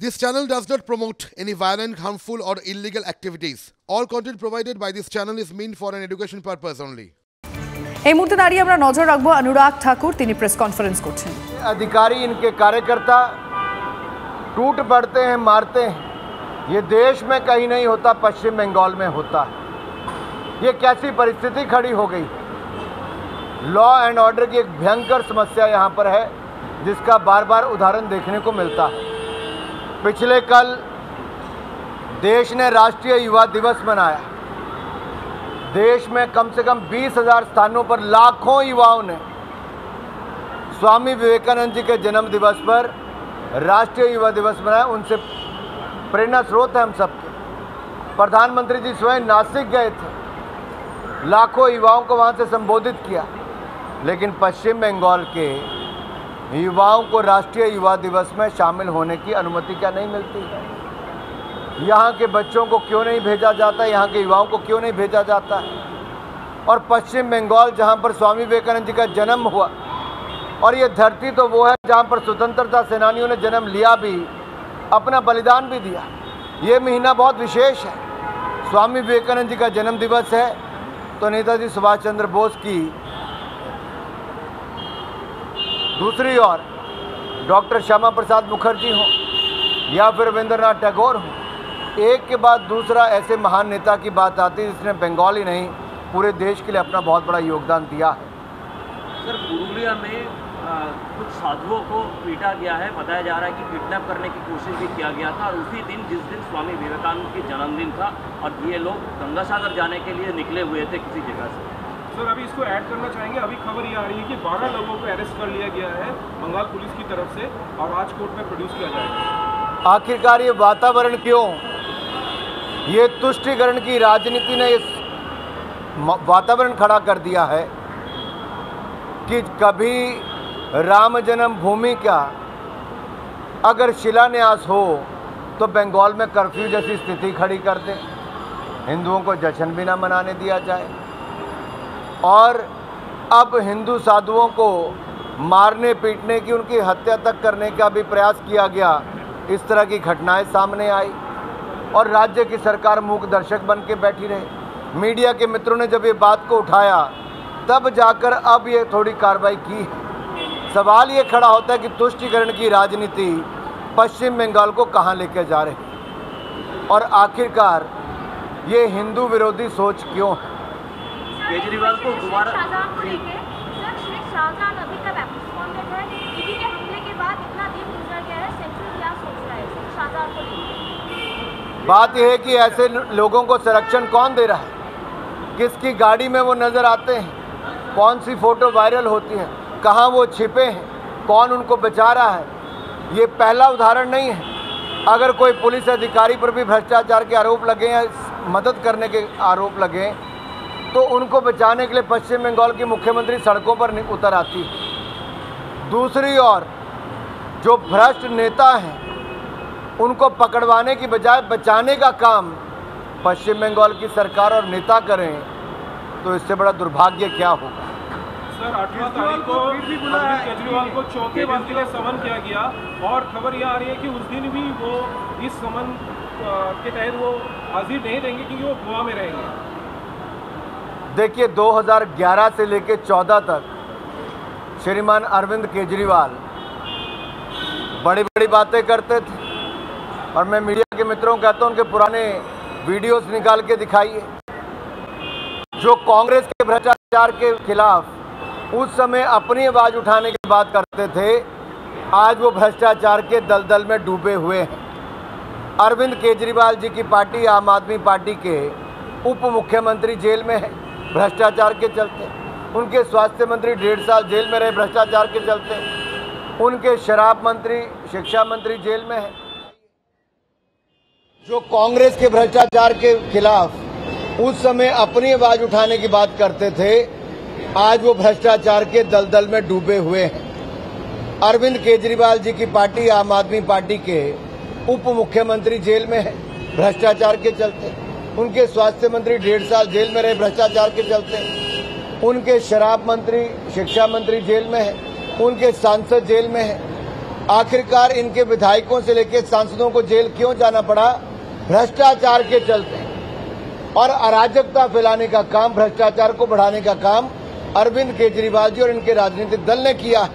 This channel does not promote any violent, harmful or illegal activities. All content provided by this channel is meant for an education purpose only. এই মুহূর্তে দাঁড়িয়ে আমরা নজর রাখবো অনুরাগ ঠাকুর, তিনি press conference করছেন। अधिकारी इनके कार्यकर्ता टूट पड़ते हैं, मारते हैं। ये देश में कहीं नहीं होता, पश्चिम बंगाल में होता है। ये कैसी परिस्थिति खड़ी हो गई? लॉ एंड ऑर्डर की एक भयंकर समस्या यहाँ पर है, जिसका बार बार उदाहरण देखने को मिलता है। पिछले कल देश ने राष्ट्रीय युवा दिवस मनाया। देश में कम से कम 20,000 स्थानों पर लाखों युवाओं ने स्वामी विवेकानंद जी के जन्म दिवस पर राष्ट्रीय युवा दिवस मनाया। उनसे प्रेरणा स्रोत है हम सबके। प्रधानमंत्री जी स्वयं नासिक गए थे, लाखों युवाओं को वहाँ से संबोधित किया, लेकिन पश्चिम बंगाल के युवाओं को राष्ट्रीय युवा दिवस में शामिल होने की अनुमति क्या नहीं मिलती? यहाँ के बच्चों को क्यों नहीं भेजा जाता? यहाँ के युवाओं को क्यों नहीं भेजा जाता है? और पश्चिम बंगाल जहाँ पर स्वामी विवेकानंद जी का जन्म हुआ, और ये धरती तो वो है जहाँ पर स्वतंत्रता सेनानियों ने जन्म लिया भी, अपना बलिदान भी दिया। ये महीना बहुत विशेष है। स्वामी विवेकानंद जी का जन्म दिवस है, तो नेताजी सुभाष चंद्र बोस की, दूसरी ओर डॉक्टर श्यामा प्रसाद मुखर्जी हों या फिर रविंद्रनाथ टैगोर हों, एक के बाद दूसरा ऐसे महान नेता की बात आती है जिसने बंगाल ही नहीं पूरे देश के लिए अपना बहुत बड़ा योगदान दिया है। सर, पुरुलिया में कुछ साधुओं को पीटा गया है, बताया जा रहा है कि किडनैप करने की कोशिश भी किया गया था, और उसी दिन जिस दिन स्वामी विवेकानंद की जन्मदिन था, और ये लोग गंगा सागर जाने के लिए निकले हुए थे किसी जगह से। सर, अभी इसको ऐड करना चाहेंगे। अभी खबर ये आ रही है कि 12 लोगों को अरेस्ट कर लिया गया है बंगाल पुलिस की तरफ से, और आज कोर्ट में प्रोड्यूस किया जाएगा। आखिरकार ये वातावरण क्यों? ये तुष्टिकरण की राजनीति ने इस वातावरण खड़ा कर दिया है कि कभी राम जन्मभूमि का अगर शिलान्यास हो तो बंगाल में कर्फ्यू जैसी स्थिति खड़ी कर दे, हिंदुओं को जश्न भी ना मनाने दिया जाए, और अब हिंदू साधुओं को मारने पीटने की, उनकी हत्या तक करने का भी प्रयास किया गया। इस तरह की घटनाएं सामने आई और राज्य की सरकार मूक दर्शक बन के बैठी रही। मीडिया के मित्रों ने जब ये बात को उठाया, तब जाकर अब ये थोड़ी कार्रवाई की है। सवाल ये खड़ा होता है कि तुष्टिकरण की राजनीति पश्चिम बंगाल को कहाँ लेकर जा रही है, और आखिरकार ये हिंदू विरोधी सोच क्यों है? केजरीवाल को दोबारा बात यह है कि ऐसे लोगों को संरक्षण कौन दे रहा है? किसकी गाड़ी में वो नज़र आते हैं? कौन सी फ़ोटो वायरल होती है? कहाँ वो छिपे हैं? कौन उनको बचा रहा है? ये पहला उदाहरण नहीं है। अगर कोई पुलिस अधिकारी पर भी भ्रष्टाचार के आरोप लगे या मदद करने के आरोप लगे, तो उनको बचाने के लिए पश्चिम बंगाल की मुख्यमंत्री सड़कों पर उतर आती है। दूसरी ओर जो भ्रष्ट नेता हैं, उनको पकड़वाने की बजाय बचाने का काम पश्चिम बंगाल की सरकार और नेता करें, तो इससे बड़ा दुर्भाग्य क्या होगा? सर, 8वां तारीख को केजरीवाल को चौथे बार के लिए समन किया गया, और खबर यह आ रही है कि उस दिन भी वो इस समन के तहत वो हाजिर नहीं रहेंगे, क्योंकि वो गोवा में रहेंगे। देखिए, 2011 से लेकर 14 तक श्रीमान अरविंद केजरीवाल बड़ी बड़ी बातें करते थे, और मैं मीडिया के मित्रों को कहता हूं उनके पुराने वीडियोस निकाल के दिखाइए। जो कांग्रेस के भ्रष्टाचार के खिलाफ उस समय अपनी आवाज़ उठाने की बात करते थे, आज वो भ्रष्टाचार के दलदल में डूबे हुए हैं। अरविंद केजरीवाल जी की पार्टी आम आदमी पार्टी के उप मुख्यमंत्री जेल में है भ्रष्टाचार के चलते। उनके स्वास्थ्य मंत्री 1.5 साल जेल में रहे भ्रष्टाचार के चलते। उनके शराब मंत्री, शिक्षा मंत्री जेल में है। जो कांग्रेस के भ्रष्टाचार के खिलाफ उस समय अपनी आवाज़ उठाने की बात करते थे, आज वो भ्रष्टाचार के दलदल में डूबे हुए हैं। अरविंद केजरीवाल जी की पार्टी आम आदमी पार्टी के उप मुख्यमंत्री जेल में है भ्रष्टाचार के चलते। उनके स्वास्थ्य मंत्री 1.5 साल जेल में रहे भ्रष्टाचार के चलते। उनके शराब मंत्री, शिक्षा मंत्री जेल में है। उनके सांसद जेल में है। आखिरकार इनके विधायकों से लेकर सांसदों को जेल क्यों जाना पड़ा? भ्रष्टाचार के चलते। और अराजकता फैलाने का काम, भ्रष्टाचार को बढ़ाने का काम अरविंद केजरीवाल जी और इनके राजनीतिक दल ने किया है।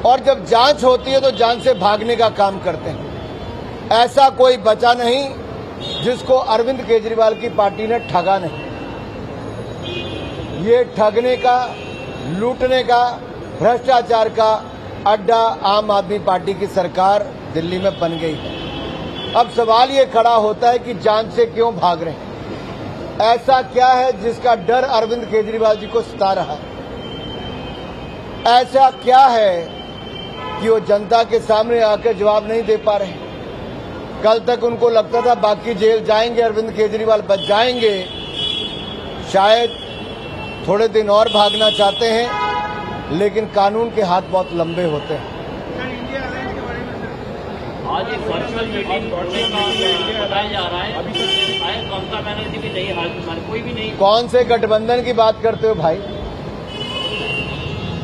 और जब जांच होती है तो जांच से भागने का काम करते हैं। ऐसा कोई बचा नहीं जिसको अरविंद केजरीवाल की पार्टी ने ठगा नहीं। ये ठगने का, लूटने का, भ्रष्टाचार का अड्डा आम आदमी पार्टी की सरकार दिल्ली में बन गई है। अब सवाल ये खड़ा होता है कि जांच से क्यों भाग रहे हैं? ऐसा क्या है जिसका डर अरविंद केजरीवाल जी को सता रहा है? ऐसा क्या है कि वो जनता के सामने आकर जवाब नहीं दे पा रहे? कल तक उनको लगता था बाकी जेल जाएंगे, अरविंद केजरीवाल बच जाएंगे। शायद थोड़े दिन और भागना चाहते हैं, लेकिन कानून के हाथ बहुत लंबे होते हैं। आज एक वर्चुअल मीटिंग बताया जा रहा है, अभी तक ममता बनर्जी भी नहीं, हाल कोई भी नहीं। कौन से गठबंधन की बात करते हो भाई?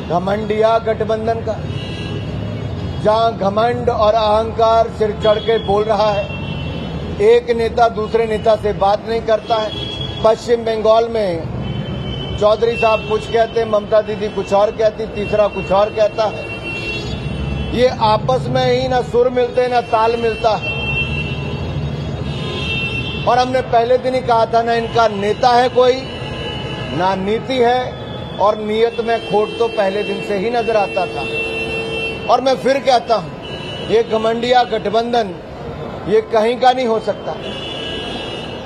घमंडिया गठबंधन का, जहां घमंड और अहंकार सिर चढ़ के बोल रहा है। एक नेता दूसरे नेता से बात नहीं करता है। पश्चिम बंगाल में चौधरी साहब कुछ कहते, ममता दीदी कुछ और कहती, तीसरा कुछ और कहता है। ये आपस में ही ना सुर मिलते ना ताल मिलता है। और हमने पहले दिन ही कहा था, ना इनका नेता है कोई, ना नीति है, और नीयत में खोट तो पहले दिन से ही नजर आता था। और मैं फिर कहता हूं, ये घमंडिया गठबंधन ये कहीं का नहीं हो सकता।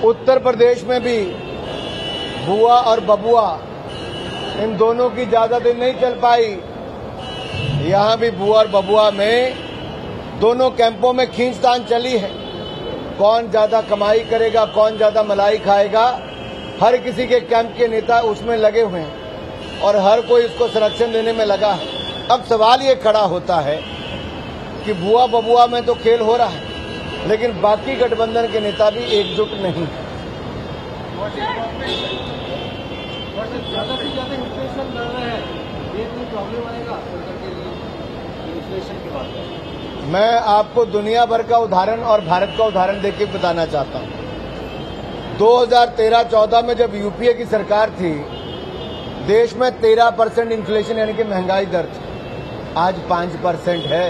उत्तर प्रदेश में भी बुआ और बबुआ, इन दोनों की ज्यादा दिन नहीं चल पाई। यहां भी बुआ और बबुआ में दोनों कैंपों में खींचतान चली है। कौन ज्यादा कमाई करेगा, कौन ज्यादा मलाई खाएगा, हर किसी के कैंप के नेता उसमें लगे हुए हैं और हर कोई इसको संरक्षण देने में लगा है। अब सवाल ये खड़ा होता है कि बुआ बबुआ में तो खेल हो रहा है, लेकिन बाकी गठबंधन के नेता भी एकजुट नहीं है। ज्यादा से ज्यादा इन्फ्लेशन बढ़ रहा है, ये कोई प्रॉब्लम आएगा सरकार के लिए? इन्फ्लेशन की बात है। मैं आपको दुनिया भर का उदाहरण और भारत का उदाहरण देके बताना चाहता हूं। 2013-14 में जब यूपीए की सरकार थी, देश में 13% इन्फ्लेशन यानी कि महंगाई दर थी। आज 5% है।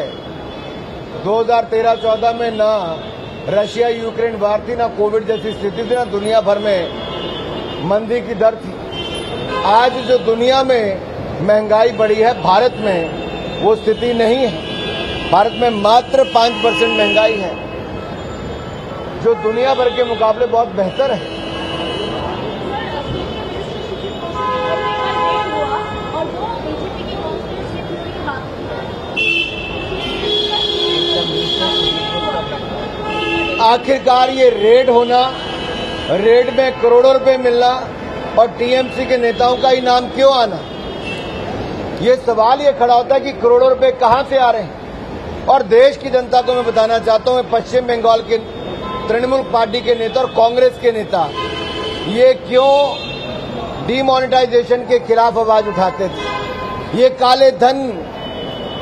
2013-14 में ना रशिया यूक्रेन वार थी, ना कोविड जैसी स्थिति थी, ना दुनिया भर में मंदी की दर थी। आज जो दुनिया में महंगाई बढ़ी है, भारत में वो स्थिति नहीं है। भारत में मात्र 5% महंगाई है, जो दुनिया भर के मुकाबले बहुत बेहतर है। आखिरकार ये रेड होना, रेड में करोड़ों रुपए मिलना और टीएमसी के नेताओं का इनाम क्यों आना? ये सवाल ये खड़ा होता है कि करोड़ों रुपए कहां से आ रहे हैं। और देश की जनता को मैं बताना चाहता हूं, पश्चिम बंगाल के तृणमूल पार्टी के नेता और कांग्रेस के नेता ये क्यों डिमोनेटाइजेशन के खिलाफ आवाज उठाते थे। ये काले धन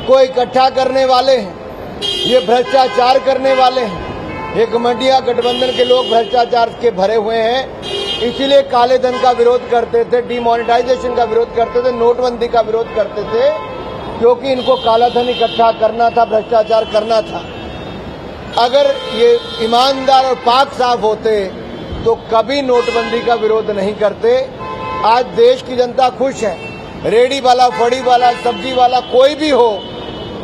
को इकट्ठा करने वाले हैं, ये भ्रष्टाचार करने वाले हैं। ये घमंडिया गठबंधन के लोग भ्रष्टाचार के भरे हुए हैं, इसीलिए काले धन का विरोध करते थे, डिमोनेटाइजेशन का विरोध करते थे, नोटबंदी का विरोध करते थे, क्योंकि इनको काला धन इकट्ठा करना था, भ्रष्टाचार करना था। अगर ये ईमानदार और पाक साफ होते तो कभी नोटबंदी का विरोध नहीं करते। आज देश की जनता खुश है। रेडी वाला, फड़ी वाला, सब्जी वाला, कोई भी हो,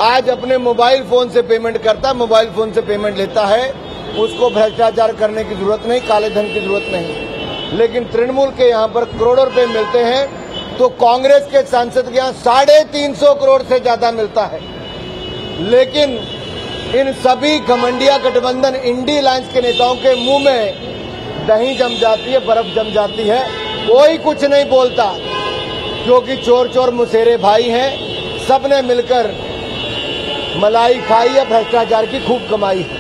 आज अपने मोबाइल फोन से पेमेंट करता है, मोबाइल फोन से पेमेंट लेता है। उसको भ्रष्टाचार करने की जरूरत नहीं, काले धन की जरूरत नहीं। लेकिन तृणमूल के यहाँ पर करोड़ों रुपए मिलते हैं, तो कांग्रेस के सांसद के यहाँ 350 करोड़ से ज्यादा मिलता है। लेकिन इन सभी घमंडिया गठबंधन इंडी अलायंस के नेताओं के मुंह में दही जम जाती है, बर्फ जम जाती है। कोई कुछ नहीं बोलता, क्योंकि चोर चोर मुसेरे भाई हैं। सबने मिलकर मलाई खाई है, भ्रष्टाचार की खूब कमाई है।